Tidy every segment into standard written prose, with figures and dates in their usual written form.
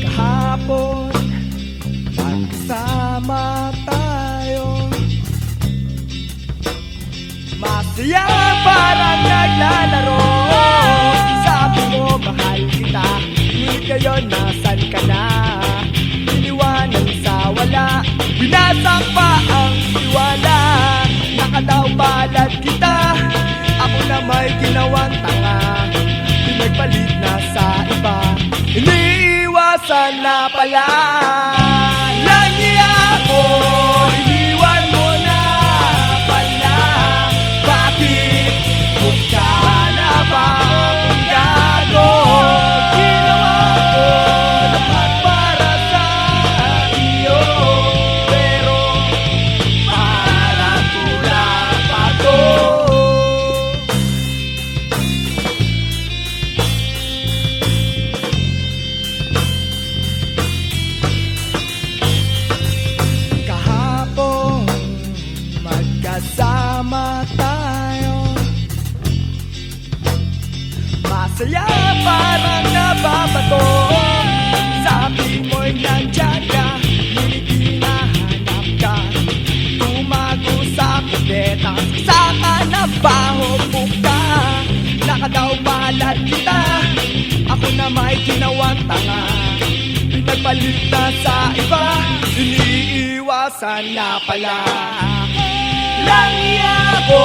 Kahapon magkasama tayo, masaya parang naglalaro. Sabi mo mahal kita, ngunit ngayon nasan ka na? Iniwanan sa wala, binasak pa ang tiwala. Nakadaw balad kita, ako na may ginawang tanga. Pinagpalit na sa iba, iniiwasan na pala. Lagi ako, iniwan mo na pala. Bakit mukha na ba akong gago? Ginawa ko lahat para sa iyo, pero parang kulang pa to. Kahapon magkasama tayo, masaya parang nababato. Sabi mo'y nandyan ka, ngunit hinahanap ka. Tumago sa kubeta, saka na baho ka. Nakadaw balad kita, ako na may ginawang tanga. Pinagpalit na sa iba, iniiwasan na pala. Lagi ako,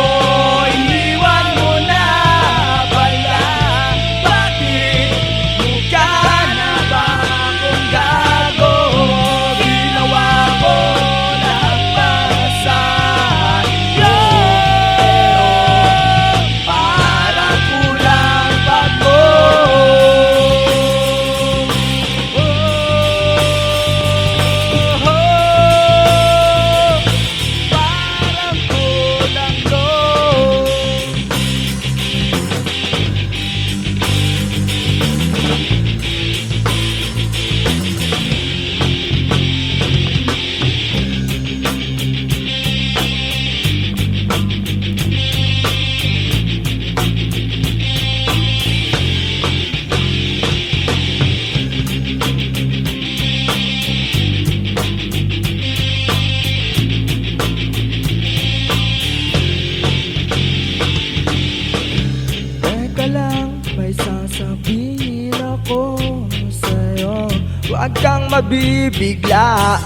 iniwan mo na pala. Bakit mukha na ba akong gago? Ginawa ko lahat para sa iyo, pero parang kulang pa to. Parang kulang to. Teka lang, may sasabihin ako sa'yo. Huwag kang mabibigla.